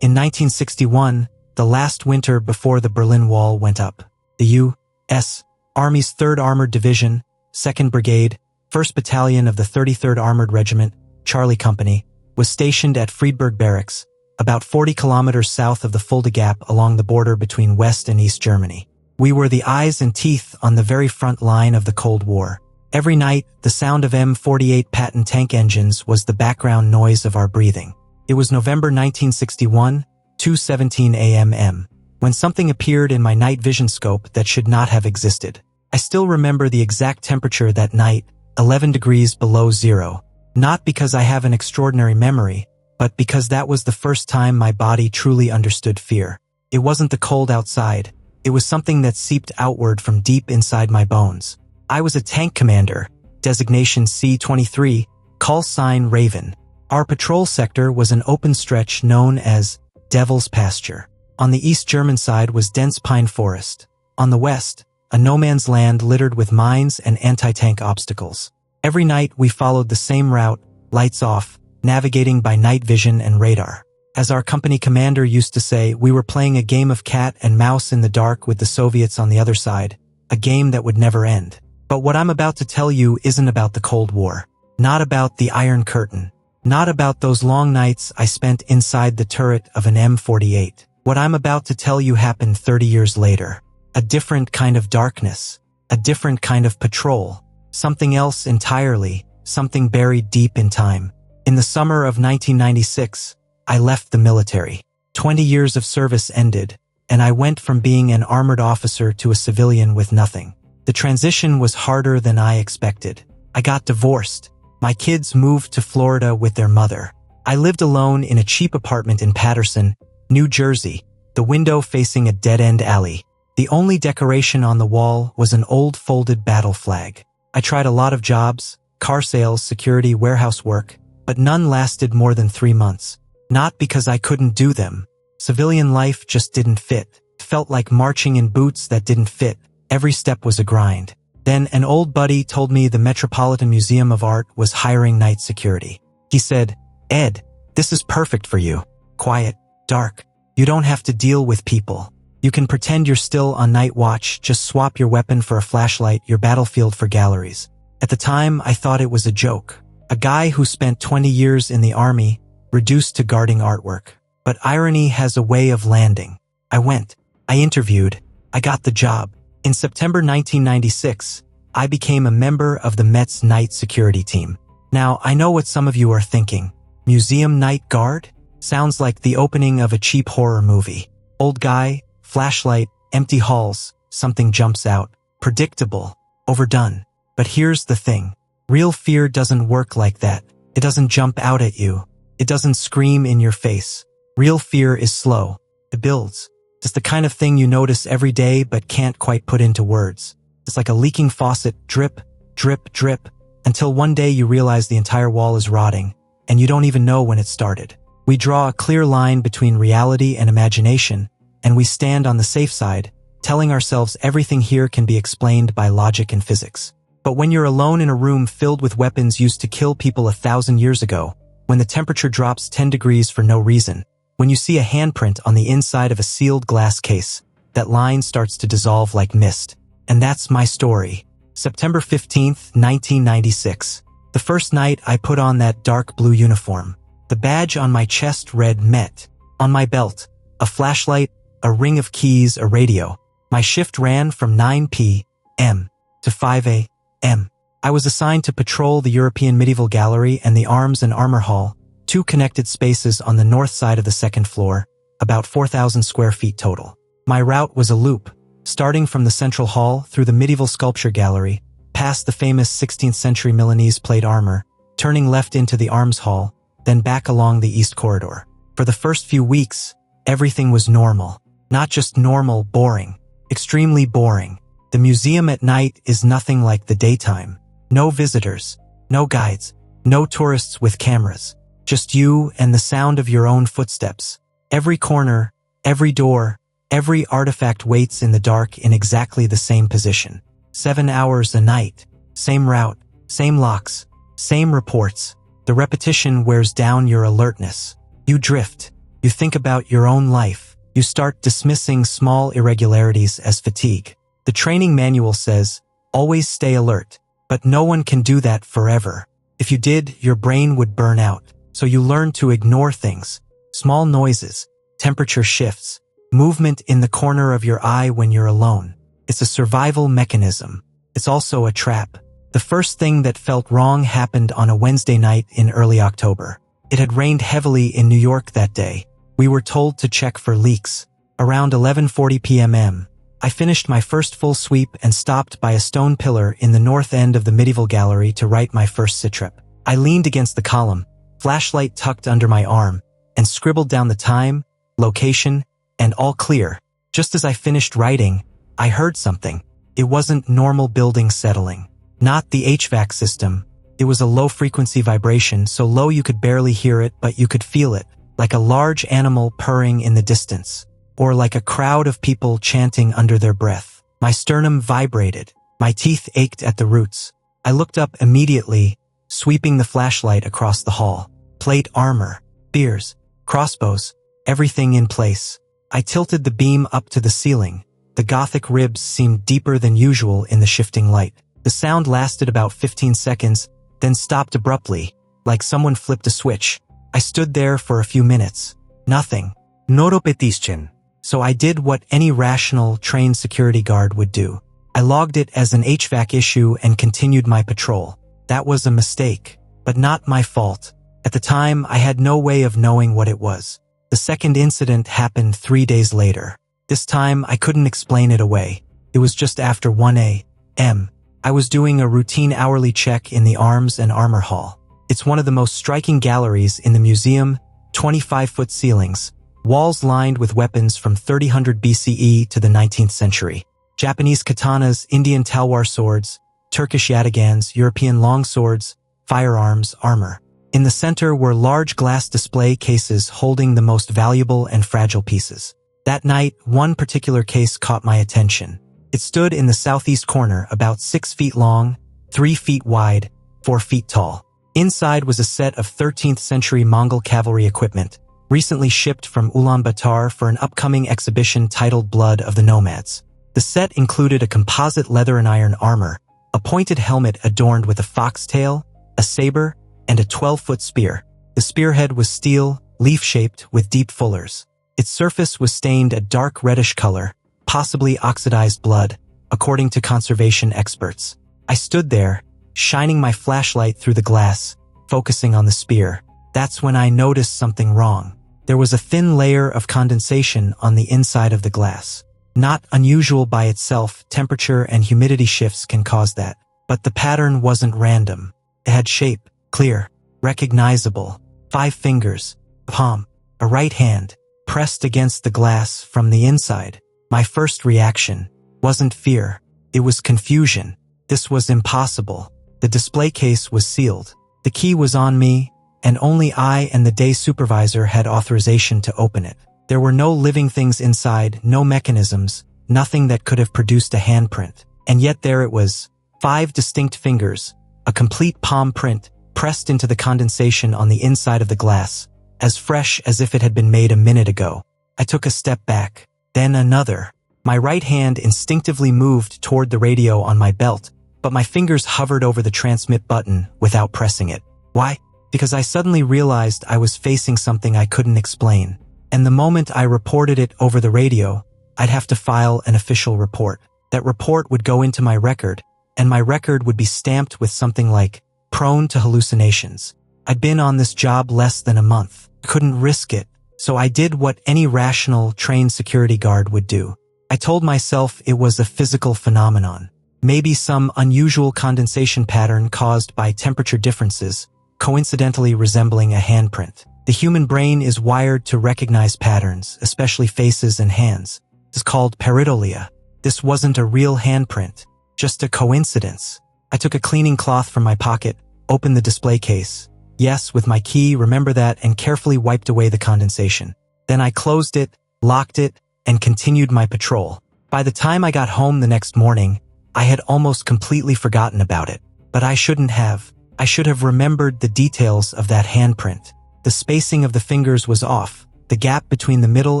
In 1961, the last winter before the Berlin Wall went up, the U.S. Army's 3rd Armored Division, 2nd Brigade, 1st Battalion of the 33rd Armored Regiment, Charlie Company, was stationed at Friedberg Barracks, about 40 kilometers south of the Fulda Gap along the border between West and East Germany. We were the eyes and teeth on the very front line of the Cold War. Every night, the sound of M48 Patton tank engines was the background noise of our breathing. It was November 1961, 2:17 a.m., when something appeared in my night vision scope that should not have existed. I still remember the exact temperature that night, 11 degrees below zero. Not because I have an extraordinary memory, but because that was the first time my body truly understood fear. It wasn't the cold outside. It was something that seeped outward from deep inside my bones. I was a tank commander, designation C-23, call sign Raven. Our patrol sector was an open stretch known as Devil's Pasture. On the East German side was dense pine forest. On the west, a no-man's land littered with mines and anti-tank obstacles. Every night we followed the same route, lights off, navigating by night vision and radar. As our company commander used to say, we were playing a game of cat and mouse in the dark with the Soviets on the other side, a game that would never end. But what I'm about to tell you isn't about the Cold War. Not about the Iron Curtain. Not about those long nights I spent inside the turret of an M48. What I'm about to tell you happened 30 years later. A different kind of darkness. A different kind of patrol. Something else entirely. Something buried deep in time. In the summer of 1996, I left the military. 20 years of service ended, and I went from being an armored officer to a civilian with nothing. The transition was harder than I expected. I got divorced. My kids moved to Florida with their mother. I lived alone in a cheap apartment in Paterson, New Jersey, the window facing a dead-end alley. The only decoration on the wall was an old folded battle flag. I tried a lot of jobs, car sales, security, warehouse work, but none lasted more than 3 months. Not because I couldn't do them. Civilian life just didn't fit. It felt like marching in boots that didn't fit. Every step was a grind. Then an old buddy told me the Metropolitan Museum of Art was hiring night security. He said, "Ed, this is perfect for you. Quiet, dark. You don't have to deal with people. You can pretend you're still on night watch, just swap your weapon for a flashlight, your battlefield for galleries." At the time, I thought it was a joke. A guy who spent 20 years in the army, reduced to guarding artwork. But irony has a way of landing. I went. I interviewed. I got the job. In September 1996, I became a member of the Met's night security team. Now, I know what some of you are thinking. Museum night guard? Sounds like the opening of a cheap horror movie. Old guy, flashlight, empty halls, something jumps out. Predictable. Overdone. But here's the thing. Real fear doesn't work like that. It doesn't jump out at you. It doesn't scream in your face. Real fear is slow. It builds. It's the kind of thing you notice every day but can't quite put into words. It's like a leaking faucet, drip, drip, drip, until one day you realize the entire wall is rotting, and you don't even know when it started. We draw a clear line between reality and imagination, and we stand on the safe side, telling ourselves everything here can be explained by logic and physics. But when you're alone in a room filled with weapons used to kill people 1,000 years ago, when the temperature drops 10 degrees for no reason, when you see a handprint on the inside of a sealed glass case, that line starts to dissolve like mist. And that's my story. September 15th, 1996. The first night I put on that dark blue uniform. The badge on my chest read Met. On my belt, a flashlight, a ring of keys, a radio. My shift ran from 9 p.m. to 5 a.m. I was assigned to patrol the European Medieval Gallery and the Arms and Armor Hall, 2 connected spaces on the north side of the second floor, about 4,000 square feet total. My route was a loop, starting from the central hall through the medieval sculpture gallery, past the famous 16th century Milanese plate armor, turning left into the arms hall, then back along the east corridor. For the first few weeks, everything was normal. Not just normal, boring. Extremely boring. The museum at night is nothing like the daytime. No visitors, no guides, no tourists with cameras. Just you and the sound of your own footsteps. Every corner, every door, every artifact waits in the dark in exactly the same position. 7 hours a night. Same route, same locks, same reports. The repetition wears down your alertness. You drift. You think about your own life. You start dismissing small irregularities as fatigue. The training manual says, always stay alert. But no one can do that forever. If you did, your brain would burn out. So you learn to ignore things. Small noises, temperature shifts, movement in the corner of your eye when you're alone. It's a survival mechanism. It's also a trap. The first thing that felt wrong happened on a Wednesday night in early October. It had rained heavily in New York that day. We were told to check for leaks. Around 11:40 p.m. I finished my first full sweep and stopped by a stone pillar in the north end of the medieval gallery to write my first sitrep. I leaned against the column, flashlight tucked under my arm, and scribbled down the time, location, and all clear. Just as I finished writing, I heard something. It wasn't normal building settling. Not the HVAC system. It was a low-frequency vibration, so low you could barely hear it, but you could feel it, like a large animal purring in the distance, or like a crowd of people chanting under their breath. My sternum vibrated. My teeth ached at the roots. I looked up immediately, sweeping the flashlight across the hall. Plate armor, spears, crossbows, everything in place. I tilted the beam up to the ceiling. The Gothic ribs seemed deeper than usual in the shifting light. The sound lasted about 15 seconds, then stopped abruptly, like someone flipped a switch. I stood there for a few minutes. Nothing. No repetition. So I did what any rational, trained security guard would do. I logged it as an HVAC issue and continued my patrol. That was a mistake, but not my fault. At the time, I had no way of knowing what it was. The second incident happened 3 days later. This time, I couldn't explain it away. It was just after 1 a.m. I was doing a routine hourly check in the Arms and Armor Hall. It's one of the most striking galleries in the museum, 25-foot ceilings, walls lined with weapons from 3000 BCE to the 19th century. Japanese katanas, Indian talwar swords, Turkish yataghans, European longswords, firearms, armor. In the center were large glass display cases holding the most valuable and fragile pieces. That night, one particular case caught my attention. It stood in the southeast corner, about 6 feet long, 3 feet wide, 4 feet tall. Inside was a set of 13th century Mongol cavalry equipment, recently shipped from Ulaanbaatar for an upcoming exhibition titled Blood of the Nomads. The set included a composite leather and iron armor, a pointed helmet adorned with a foxtail, a saber, and a 12-foot spear. The spearhead was steel, leaf-shaped, with deep fullers. Its surface was stained a dark reddish color, possibly oxidized blood, according to conservation experts. I stood there, shining my flashlight through the glass, focusing on the spear. That's when I noticed something wrong. There was a thin layer of condensation on the inside of the glass. Not unusual by itself, temperature and humidity shifts can cause that. But the pattern wasn't random. It had shape, clear, recognizable. 5 fingers, palm, a right hand, pressed against the glass from the inside. My first reaction wasn't fear. It was confusion. This was impossible. The display case was sealed. The key was on me, and only I and the day supervisor had authorization to open it. There were no living things inside, no mechanisms, nothing that could have produced a handprint. And yet there it was, 5 distinct fingers, a complete palm print, pressed into the condensation on the inside of the glass, as fresh as if it had been made a minute ago. I took a step back, then another. My right hand instinctively moved toward the radio on my belt, but my fingers hovered over the transmit button without pressing it. Why? Because I suddenly realized I was facing something I couldn't explain. And the moment I reported it over the radio, I'd have to file an official report. That report would go into my record, and my record would be stamped with something like, prone to hallucinations. I'd been on this job less than a month. Couldn't risk it. So I did what any rational, trained security guard would do. I told myself it was a physical phenomenon. Maybe some unusual condensation pattern caused by temperature differences, coincidentally resembling a handprint. The human brain is wired to recognize patterns, especially faces and hands. It's called pareidolia. This wasn't a real handprint, just a coincidence. I took a cleaning cloth from my pocket, opened the display case. Yes, with my key, remember that, and carefully wiped away the condensation. Then I closed it, locked it, and continued my patrol. By the time I got home the next morning, I had almost completely forgotten about it. But I shouldn't have. I should have remembered the details of that handprint. The spacing of the fingers was off, The gap between the middle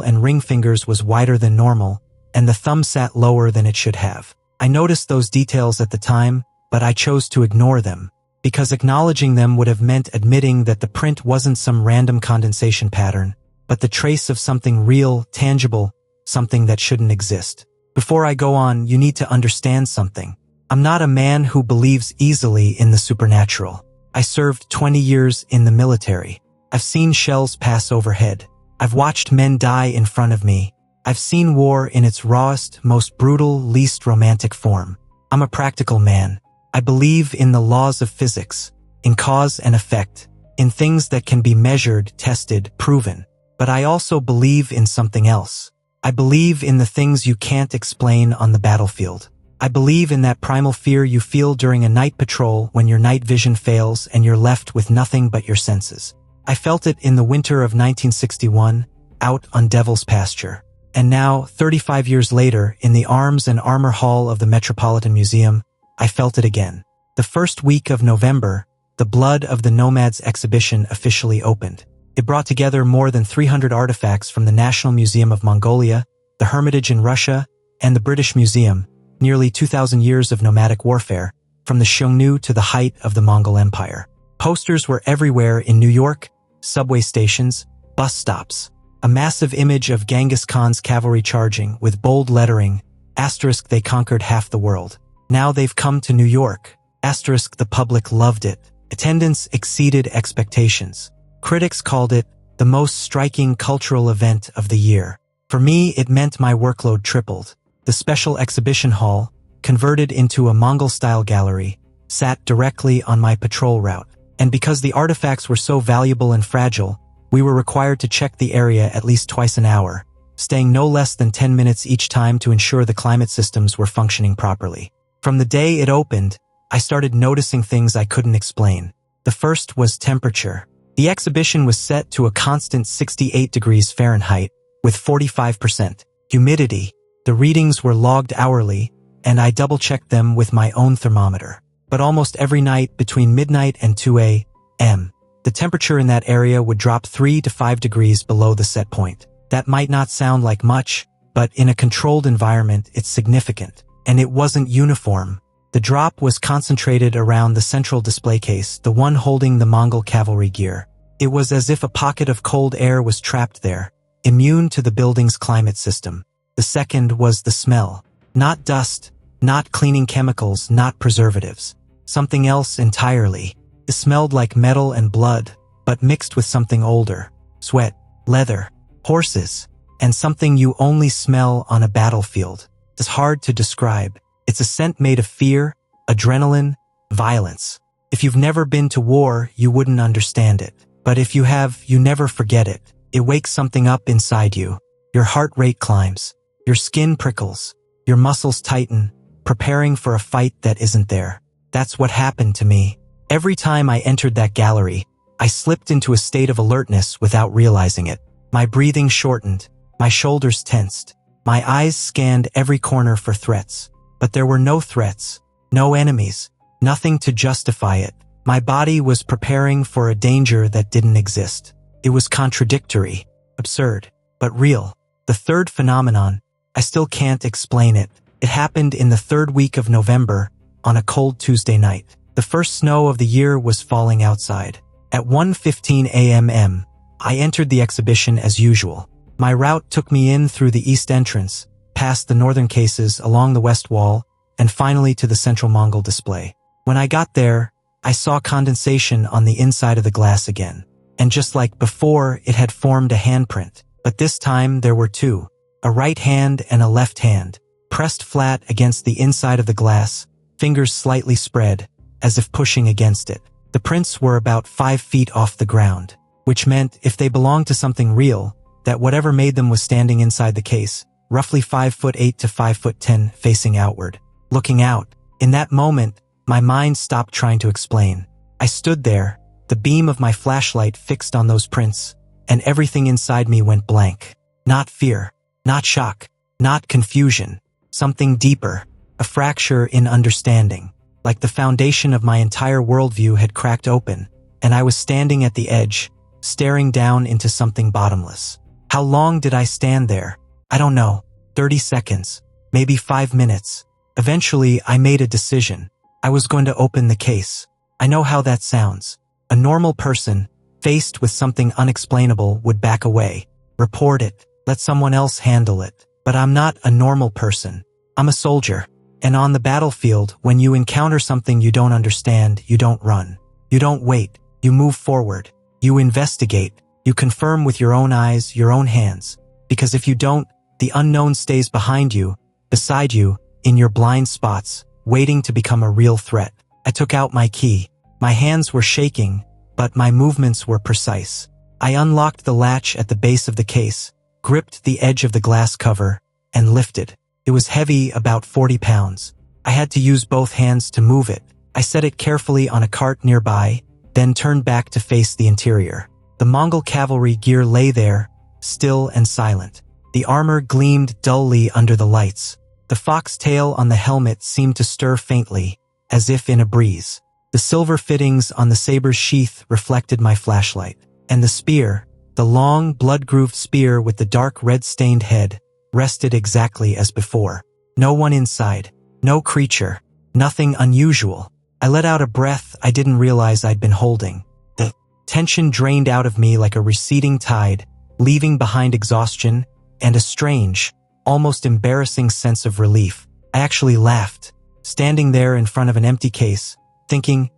and ring fingers was wider than normal, and the thumb sat lower than it should have. I noticed those details at the time, but I chose to ignore them, because acknowledging them would have meant admitting that the print wasn't some random condensation pattern, but the trace of something real, tangible, something that shouldn't exist. Before I go on, you need to understand something. I'm not a man who believes easily in the supernatural. I served 20 years in the military. I've seen shells pass overhead. I've watched men die in front of me. I've seen war in its rawest, most brutal, least romantic form. I'm a practical man. I believe in the laws of physics, in cause and effect, in things that can be measured, tested, proven. But I also believe in something else. I believe in the things you can't explain on the battlefield. I believe in that primal fear you feel during a night patrol when your night vision fails and you're left with nothing but your senses. I felt it in the winter of 1961, out on Devil's Pasture. And now, 35 years later, in the Arms and Armor Hall of the Metropolitan Museum, I felt it again. The first week of November, the Blood of the Nomads exhibition officially opened. It brought together more than 300 artifacts from the National Museum of Mongolia, the Hermitage in Russia, and the British Museum, nearly 2,000 years of nomadic warfare, from the Xiongnu to the height of the Mongol Empire. Posters were everywhere in New York, subway stations, bus stops. A massive image of Genghis Khan's cavalry charging, with bold lettering, * they conquered half the world. Now they've come to New York. * the public loved it. Attendance exceeded expectations. Critics called it the most striking cultural event of the year. For me, it meant my workload tripled. The special exhibition hall, converted into a Mongol-style gallery, sat directly on my patrol route. And because the artifacts were so valuable and fragile, we were required to check the area at least twice an hour, staying no less than 10 minutes each time to ensure the climate systems were functioning properly. From the day it opened, I started noticing things I couldn't explain. The first was temperature. The exhibition was set to a constant 68 degrees Fahrenheit, with 45% humidity. The readings were logged hourly, and I double-checked them with my own thermometer. But almost every night between midnight and 2 a.m., the temperature in that area would drop 3 to 5 degrees below the set point. That might not sound like much, but in a controlled environment, it's significant. And it wasn't uniform. The drop was concentrated around the central display case, the one holding the Mongol cavalry gear. It was as if a pocket of cold air was trapped there, immune to the building's climate system. The second was the smell. Not dust, not cleaning chemicals, not preservatives. Something else entirely. It smelled like metal and blood, but mixed with something older. Sweat, leather, horses, and something you only smell on a battlefield. It's hard to describe. It's a scent made of fear, adrenaline, violence. If you've never been to war, you wouldn't understand it. But if you have, you never forget it. It wakes something up inside you. Your heart rate climbs. Your skin prickles. Your muscles tighten, preparing for a fight that isn't there. That's what happened to me. Every time I entered that gallery, I slipped into a state of alertness without realizing it. My breathing shortened. My shoulders tensed. My eyes scanned every corner for threats. But there were no threats. No enemies. Nothing to justify it. My body was preparing for a danger that didn't exist. It was contradictory, absurd, but real. The third phenomenon, I still can't explain it. It happened in the third week of November, on a cold Tuesday night. The first snow of the year was falling outside. At 1:15 a.m., I entered the exhibition as usual. My route took me in through the east entrance, past the northern cases, along the west wall, and finally to the central Mongol display. When I got there, I saw condensation on the inside of the glass again. And just like before, it had formed a handprint. But this time there were two, a right hand and a left hand, pressed flat against the inside of the glass, fingers slightly spread, as if pushing against it. The prints were about 5 feet off the ground, which meant if they belonged to something real, that whatever made them was standing inside the case, roughly 5'8" to 5'10", facing outward. Looking out, in that moment, my mind stopped trying to explain. I stood there, the beam of my flashlight fixed on those prints, and everything inside me went blank. Not fear, not shock, not confusion, something deeper, a fracture in understanding. Like the foundation of my entire worldview had cracked open, and I was standing at the edge, staring down into something bottomless. How long did I stand there? I don't know. 30 seconds. Maybe 5 minutes. Eventually, I made a decision. I was going to open the case. I know how that sounds. A normal person, faced with something unexplainable, would back away. Report it. Let someone else handle it. But I'm not a normal person. I'm a soldier. And on the battlefield, when you encounter something you don't understand, you don't run. You don't wait. You move forward. You investigate. You confirm with your own eyes, your own hands. Because if you don't, the unknown stays behind you, beside you, in your blind spots, waiting to become a real threat. I took out my key. My hands were shaking, but my movements were precise. I unlocked the latch at the base of the case, gripped the edge of the glass cover, and lifted. It was heavy, about 40 pounds. I had to use both hands to move it. I set it carefully on a cart nearby, then turned back to face the interior. The Mongol cavalry gear lay there, still and silent. The armor gleamed dully under the lights. The foxtail on the helmet seemed to stir faintly, as if in a breeze. The silver fittings on the saber's sheath reflected my flashlight. And the spear, the long, blood-grooved spear with the dark red-stained head, rested exactly as before. No one inside. No creature. Nothing unusual. I let out a breath I didn't realize I'd been holding. The tension drained out of me like a receding tide, leaving behind exhaustion and a strange, almost embarrassing sense of relief. I actually laughed, standing there in front of an empty case, thinking,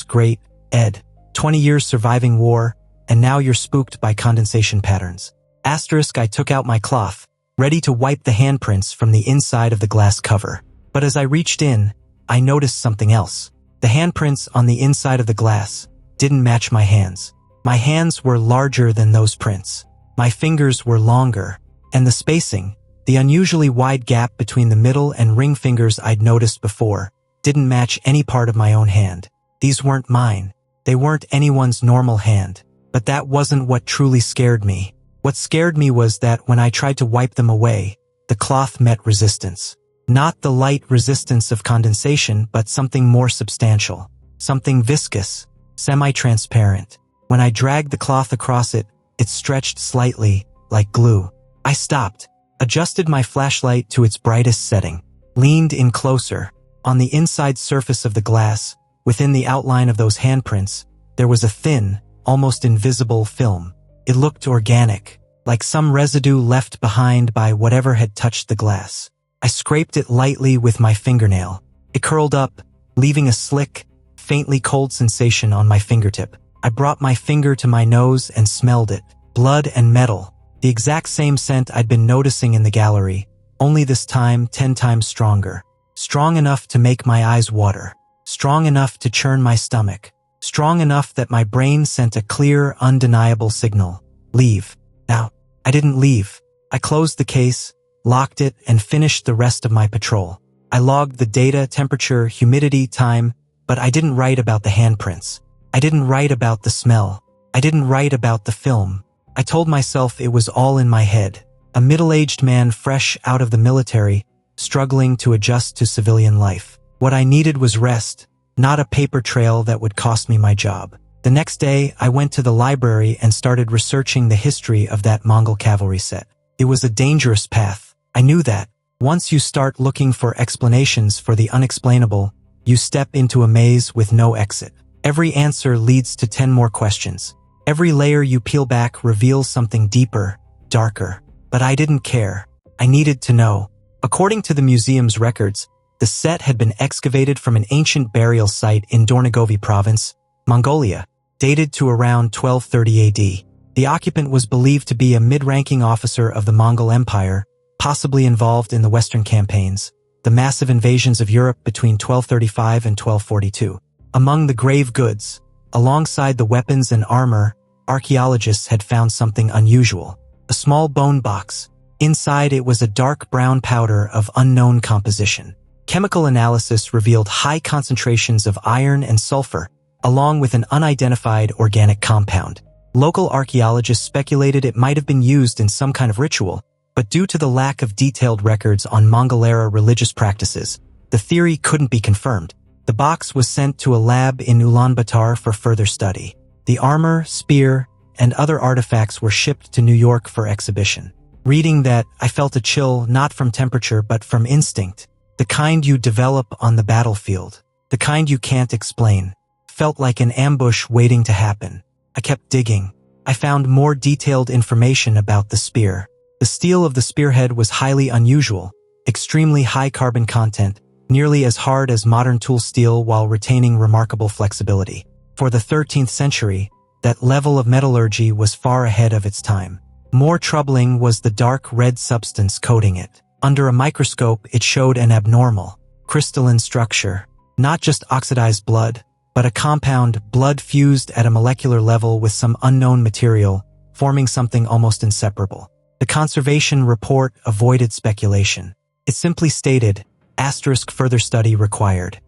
*great, Ed, 20 years surviving war, and now you're spooked by condensation patterns. *, I took out my cloth, ready to wipe the handprints from the inside of the glass cover. But as I reached in, I noticed something else. The handprints on the inside of the glass didn't match my hands. My hands were larger than those prints. My fingers were longer, and the spacing, the unusually wide gap between the middle and ring fingers I'd noticed before, didn't match any part of my own hand. These weren't mine. They weren't anyone's normal hand. But that wasn't what truly scared me. What scared me was that when I tried to wipe them away, the cloth met resistance. Not the light resistance of condensation, but something more substantial. Something viscous, semi-transparent. When I dragged the cloth across it, it stretched slightly, like glue. I stopped, adjusted my flashlight to its brightest setting, leaned in closer. On the inside surface of the glass, within the outline of those handprints, there was a thin, almost invisible film. It looked organic, like some residue left behind by whatever had touched the glass. I scraped it lightly with my fingernail. It curled up, leaving a slick, faintly cold sensation on my fingertip. I brought my finger to my nose and smelled it. Blood and metal. The exact same scent I'd been noticing in the gallery, only this time 10 times stronger. Strong enough to make my eyes water. Strong enough to churn my stomach. Strong enough that my brain sent a clear, undeniable signal. Leave. Now, I didn't leave. I closed the case, locked it, and finished the rest of my patrol. I logged the data, temperature, humidity, time, but I didn't write about the handprints. I didn't write about the smell. I didn't write about the film. I told myself it was all in my head. A middle-aged man fresh out of the military, struggling to adjust to civilian life. What I needed was rest, not a paper trail that would cost me my job. The next day, I went to the library and started researching the history of that Mongol cavalry set. It was a dangerous path. I knew that. Once you start looking for explanations for the unexplainable, you step into a maze with no exit. Every answer leads to 10 more questions. Every layer you peel back reveals something deeper, darker. But I didn't care. I needed to know. According to the museum's records, the set had been excavated from an ancient burial site in Dornogovi province, Mongolia, dated to around 1230 AD. The occupant was believed to be a mid-ranking officer of the Mongol Empire, possibly involved in the Western campaigns, the massive invasions of Europe between 1235 and 1242. Among the grave goods, alongside the weapons and armor, archaeologists had found something unusual. A small bone box. Inside it was a dark brown powder of unknown composition. Chemical analysis revealed high concentrations of iron and sulfur, along with an unidentified organic compound. Local archaeologists speculated it might have been used in some kind of ritual, but due to the lack of detailed records on Mongol-era religious practices, the theory couldn't be confirmed. The box was sent to a lab in Ulaanbaatar for further study. The armor, spear, and other artifacts were shipped to New York for exhibition. Reading that, I felt a chill not from temperature but from instinct. The kind you develop on the battlefield. The kind you can't explain. Felt like an ambush waiting to happen. I kept digging. I found more detailed information about the spear. The steel of the spearhead was highly unusual, extremely high carbon content, nearly as hard as modern tool steel while retaining remarkable flexibility. For the 13th century, that level of metallurgy was far ahead of its time. More troubling was the dark red substance coating it. Under a microscope, it showed an abnormal, crystalline structure, not just oxidized blood, but a compound blood fused at a molecular level with some unknown material, forming something almost inseparable. The conservation report avoided speculation. It simply stated, * further study required.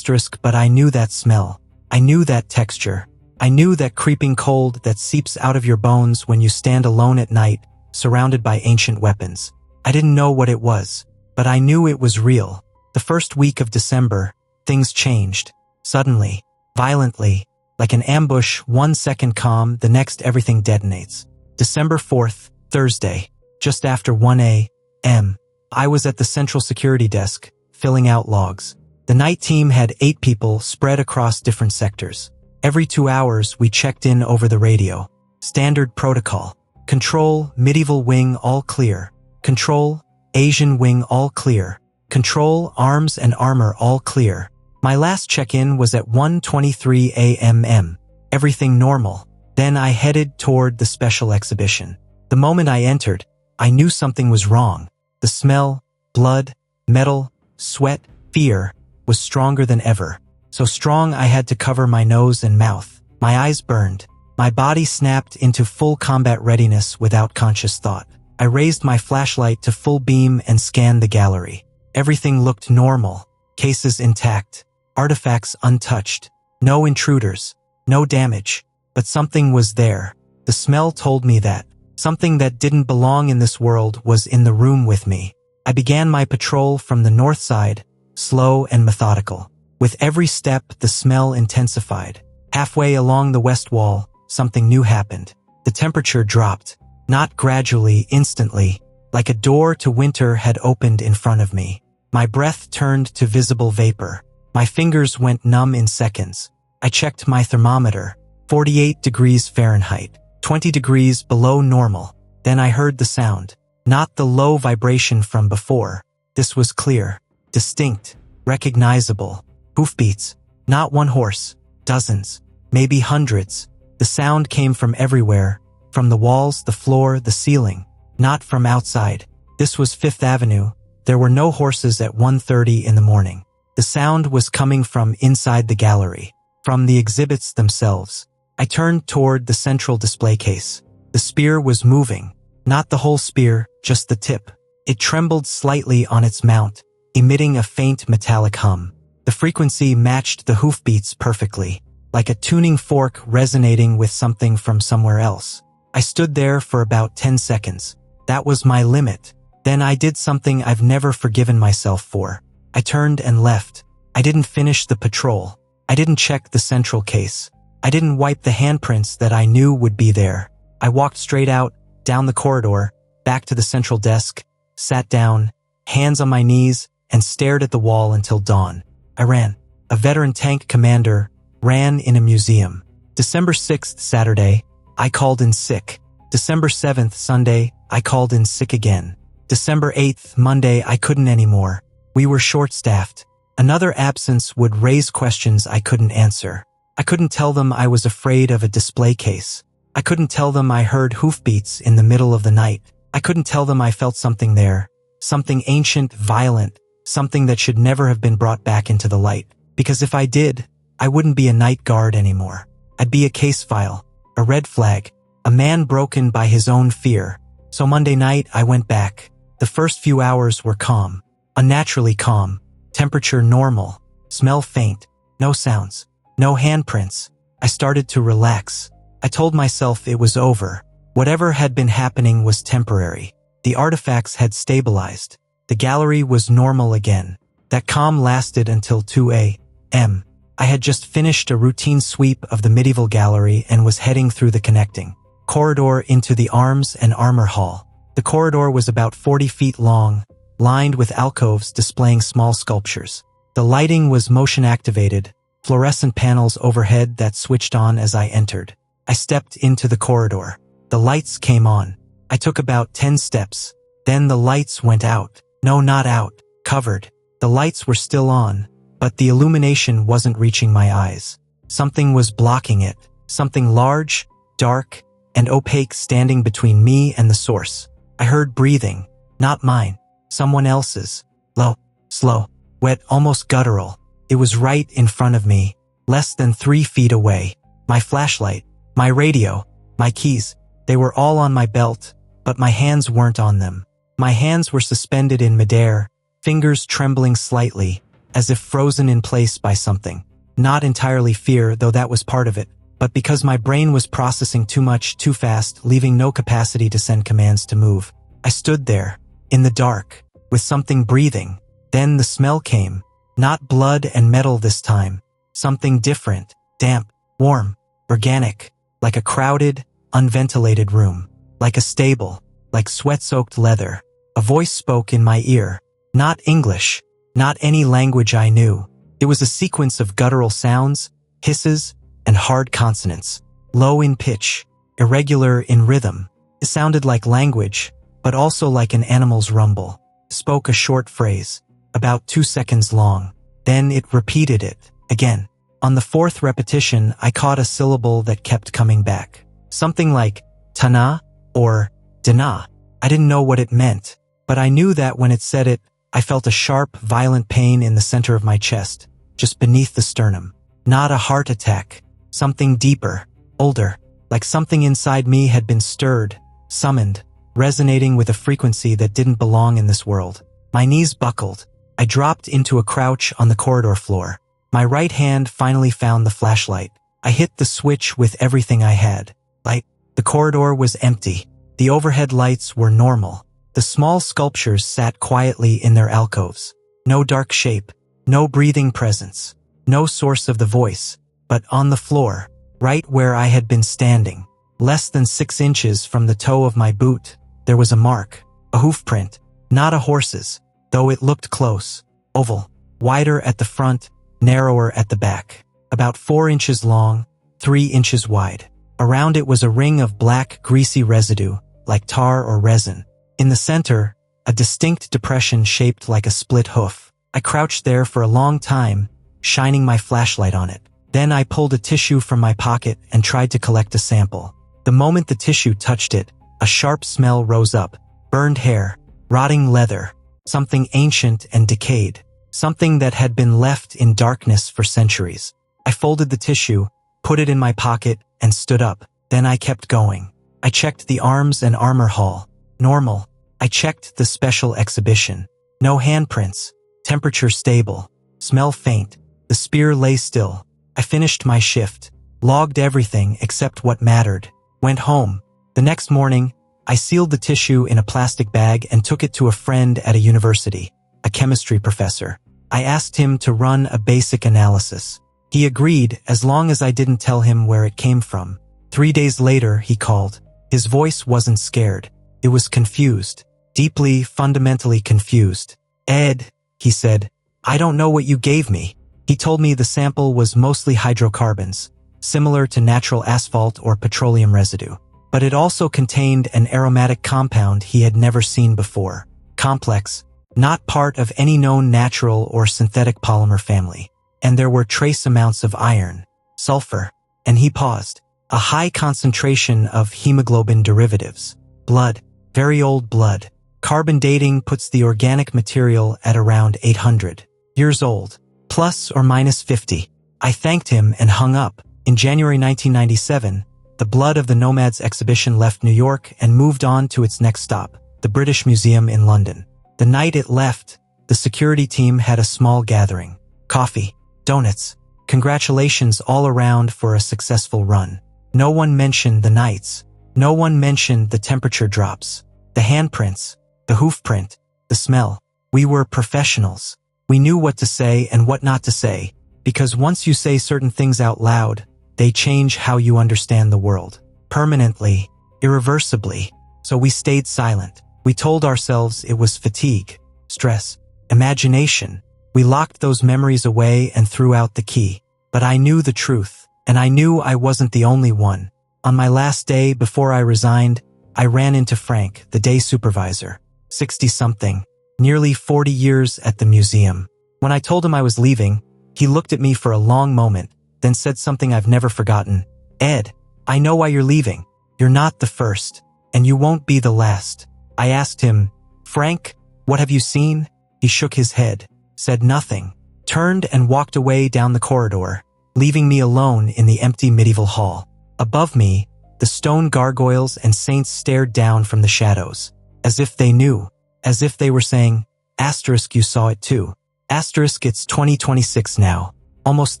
* But I knew that smell. I knew that texture. I knew that creeping cold that seeps out of your bones when you stand alone at night, surrounded by ancient weapons. I didn't know what it was, but I knew it was real. The first week of December, things changed. Suddenly, violently, like an ambush, 1 second calm, the next everything detonates. December 4th, Thursday, just after 1 a.m., I was at the central security desk, filling out logs. The night team had 8 people spread across different sectors. Every 2 hours, we checked in over the radio. Standard protocol. Control, medieval wing all clear. Control, Asian wing all clear. Control, arms and armor all clear. My last check-in was at 1:23 a.m. Everything normal. Then I headed toward the special exhibition. The moment I entered, I knew something was wrong. The smell, blood, metal, sweat, fear, was stronger than ever. So strong I had to cover my nose and mouth. My eyes burned. My body snapped into full combat readiness without conscious thought. I raised my flashlight to full beam and scanned the gallery. Everything looked normal. Cases intact. Artifacts untouched. No intruders. No damage. But something was there. The smell told me that. Something that didn't belong in this world was in the room with me. I began my patrol from the north side, slow and methodical. With every step, the smell intensified. Halfway along the west wall, something new happened. The temperature dropped. Not gradually, instantly, like a door to winter had opened in front of me. My breath turned to visible vapor. My fingers went numb in seconds. I checked my thermometer. 48 degrees Fahrenheit. 20 degrees below normal. Then I heard the sound. Not the low vibration from before. This was clear, distinct, recognizable. Hoofbeats. Not one horse. Dozens. Maybe hundreds. The sound came from everywhere. From the walls, the floor, the ceiling. Not from outside. This was Fifth Avenue. There were no horses at 1:30 in the morning. The sound was coming from inside the gallery. From the exhibits themselves. I turned toward the central display case. The spear was moving. Not the whole spear, just the tip. It trembled slightly on its mount, emitting a faint metallic hum. The frequency matched the hoofbeats perfectly, like a tuning fork resonating with something from somewhere else. I stood there for about 10 seconds. That was my limit. Then I did something I've never forgiven myself for. I turned and left. I didn't finish the patrol. I didn't check the central case. I didn't wipe the handprints that I knew would be there. I walked straight out, down the corridor, back to the central desk, sat down, hands on my knees, and stared at the wall until dawn. I ran. A veteran tank commander ran in a museum. December 6th, Saturday, I called in sick. December 7th, Sunday, I called in sick again. December 8th, Monday, I couldn't anymore. We were short-staffed. Another absence would raise questions I couldn't answer. I couldn't tell them I was afraid of a display case. I couldn't tell them I heard hoofbeats in the middle of the night. I couldn't tell them I felt something there. Something ancient, violent, something that should never have been brought back into the light. Because if I did, I wouldn't be a night guard anymore. I'd be a case file, a red flag, a man broken by his own fear. So Monday night, I went back. The first few hours were calm, unnaturally calm, temperature normal, smell faint, no sounds, no handprints. I started to relax. I told myself it was over. Whatever had been happening was temporary. The artifacts had stabilized. The gallery was normal again. That calm lasted until 2 a.m. I had just finished a routine sweep of the medieval gallery and was heading through the connecting corridor into the arms and armor hall. The corridor was about 40 feet long, lined with alcoves displaying small sculptures. The lighting was motion-activated, fluorescent panels overhead that switched on as I entered. I stepped into the corridor. The lights came on. I took about 10 steps. Then the lights went out. No, not out. Covered. The lights were still on, but the illumination wasn't reaching my eyes. Something was blocking it. Something large, dark, and opaque standing between me and the source. I heard breathing. Not mine. Someone else's. Low, slow, wet, almost guttural. It was right in front of me, less than 3 feet away. My flashlight, my radio, my keys, they were all on my belt, but my hands weren't on them. My hands were suspended in midair, fingers trembling slightly, as if frozen in place by something. Not entirely fear, though that was part of it, but because my brain was processing too much too fast, leaving no capacity to send commands to move. I stood there, in the dark, with something breathing. Then the smell came. Not blood and metal this time. Something different, damp, warm, organic, like a crowded, unventilated room, like a stable, like sweat-soaked leather. A voice spoke in my ear. Not English, not any language I knew. It was a sequence of guttural sounds, hisses, and hard consonants, low in pitch, irregular in rhythm. It sounded like language, but also like an animal's rumble. Spoke a short phrase, about 2 seconds long. Then it repeated it, again. On the 4th repetition, I caught a syllable that kept coming back. Something like Tana or Dana. I didn't know what it meant, but I knew that when it said it, I felt a sharp, violent pain in the center of my chest, just beneath the sternum. Not a heart attack. Something deeper, older, like something inside me had been stirred, summoned, resonating with a frequency that didn't belong in this world. My knees buckled. I dropped into a crouch on the corridor floor. My right hand finally found the flashlight. I hit the switch with everything I had. Light. The corridor was empty. The overhead lights were normal. The small sculptures sat quietly in their alcoves. No dark shape, no breathing presence, no source of the voice. But on the floor, right where I had been standing, less than 6 inches from the toe of my boot, there was a mark, a hoof print, not a horse's, though it looked close, oval, wider at the front, narrower at the back, about 4 inches long, 3 inches wide. Around it was a ring of black, greasy residue, like tar or resin. In the center, a distinct depression shaped like a split hoof. I crouched there for a long time, shining my flashlight on it. Then I pulled a tissue from my pocket and tried to collect a sample. The moment the tissue touched it, a sharp smell rose up. Burned hair, rotting leather, something ancient and decayed, something that had been left in darkness for centuries. I folded the tissue, put it in my pocket, and stood up. Then I kept going. I checked the arms and armor hall. Normal. I checked the special exhibition. No handprints. Temperature stable. Smell faint. The spear lay still. I finished my shift, logged everything except what mattered, went home. The next morning, I sealed the tissue in a plastic bag and took it to a friend at a university, a chemistry professor. I asked him to run a basic analysis. He agreed as long as I didn't tell him where it came from. 3 days later, he called. His voice wasn't scared. It was confused, deeply, fundamentally confused. "Ed," he said, "I don't know what you gave me." He told me the sample was mostly hydrocarbons, similar to natural asphalt or petroleum residue. But it also contained an aromatic compound he had never seen before. Complex, not part of any known natural or synthetic polymer family. And there were trace amounts of iron, sulfur, and he paused. A high concentration of hemoglobin derivatives. Blood, very old blood. Carbon dating puts the organic material at around 800 years old. Plus or minus 50. I thanked him and hung up. In January 1997, the Blood of the Nomads exhibition left New York and moved on to its next stop, the British Museum in London. The night it left, the security team had a small gathering. Coffee, donuts, congratulations all around for a successful run. No one mentioned the nights. No one mentioned the temperature drops, the handprints, the hoof print, the smell. We were professionals. We knew what to say and what not to say, because once you say certain things out loud, they change how you understand the world. Permanently, irreversibly. So we stayed silent. We told ourselves it was fatigue, stress, imagination. We locked those memories away and threw out the key. But I knew the truth, and I knew I wasn't the only one. On my last day before I resigned, I ran into Frank, the day supervisor, 60-something, nearly 40 years at the museum. When I told him I was leaving, he looked at me for a long moment, then said something I've never forgotten. "Ed, I know why you're leaving. You're not the first, and you won't be the last." I asked him, "Frank, what have you seen?" He shook his head, said nothing, turned and walked away down the corridor, leaving me alone in the empty medieval hall. Above me, the stone gargoyles and saints stared down from the shadows, as if they knew, as if they were saying, "Asterisk, you saw it too." Asterisk, it's 2026 now. Almost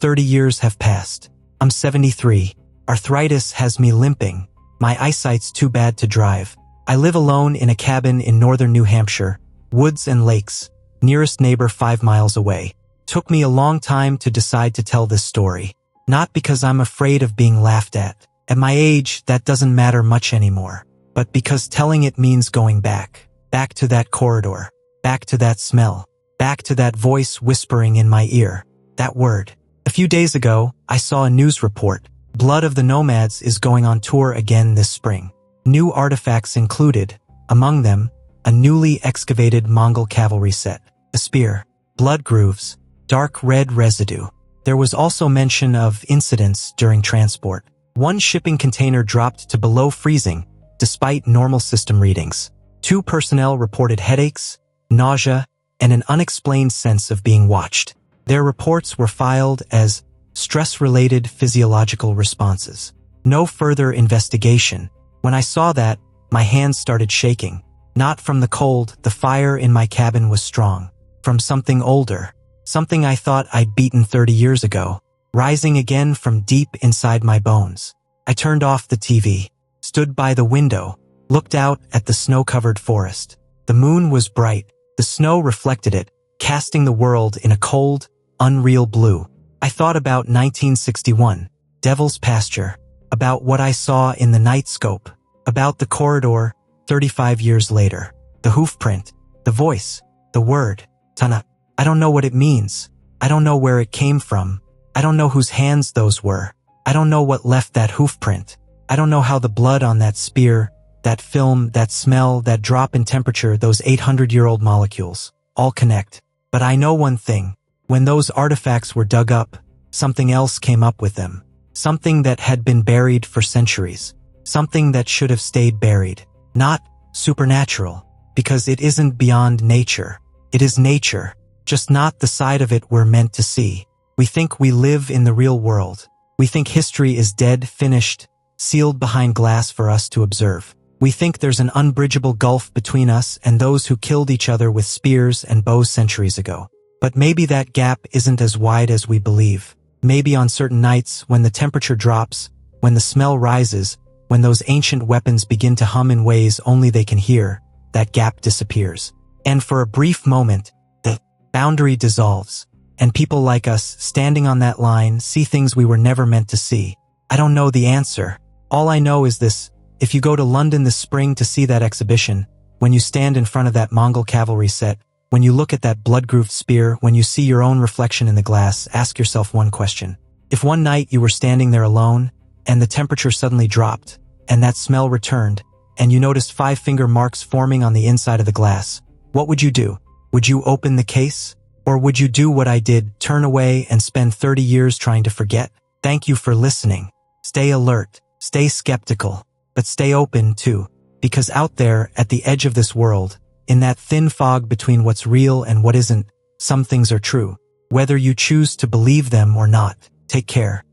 30 years have passed. I'm 73. Arthritis has me limping. My eyesight's too bad to drive. I live alone in a cabin in northern New Hampshire, woods and lakes, nearest neighbor 5 miles away. Took me a long time to decide to tell this story. Not because I'm afraid of being laughed at. At my age, that doesn't matter much anymore. But because telling it means going back. Back to that corridor. Back to that smell. Back to that voice whispering in my ear. That word. A few days ago, I saw a news report. Blood of the Nomads is going on tour again this spring. New artifacts included, among them, a newly excavated Mongol cavalry set, a spear, blood grooves, dark red residue. There was also mention of incidents during transport. One shipping container dropped to below freezing, despite normal system readings. 2 personnel reported headaches, nausea, and an unexplained sense of being watched. Their reports were filed as stress-related physiological responses. No further investigation. When I saw that, my hands started shaking. Not from the cold, the fire in my cabin was strong. From something older. Something I thought I'd beaten 30 years ago. Rising again from deep inside my bones. I turned off the TV. Stood by the window. Looked out at the snow-covered forest. The moon was bright. The snow reflected it, casting the world in a cold, unreal blue. I thought about 1961, Devil's Pasture, about what I saw in the night scope, about the corridor 35 years later, the hoof print, the voice, the word, Tana. I don't know what it means. I don't know where it came from. I don't know whose hands those were. I don't know what left that hoof print. I don't know how the blood on that spear, that film, that smell, that drop in temperature, those 800-year-old molecules, all connect. But I know one thing. When those artifacts were dug up, something else came up with them. Something that had been buried for centuries. Something that should have stayed buried. Not supernatural, because it isn't beyond nature. It is nature, just not the side of it we're meant to see. We think we live in the real world. We think history is dead, finished, sealed behind glass for us to observe. We think there's an unbridgeable gulf between us and those who killed each other with spears and bows centuries ago. But maybe that gap isn't as wide as we believe. Maybe on certain nights, when the temperature drops, when the smell rises, when those ancient weapons begin to hum in ways only they can hear, that gap disappears. And for a brief moment, the boundary dissolves. And people like us, standing on that line, see things we were never meant to see. I don't know the answer. All I know is this. If you go to London this spring to see that exhibition, when you stand in front of that Mongol cavalry set, when you look at that blood-grooved spear, when you see your own reflection in the glass, ask yourself one question. If one night you were standing there alone, and the temperature suddenly dropped, and that smell returned, and you noticed 5-finger marks forming on the inside of the glass, what would you do? Would you open the case? Or would you do what I did, turn away and spend 30 years trying to forget? Thank you for listening. Stay alert, stay skeptical, but stay open too, because out there at the edge of this world, in that thin fog between what's real and what isn't, some things are true. Whether you choose to believe them or not, take care.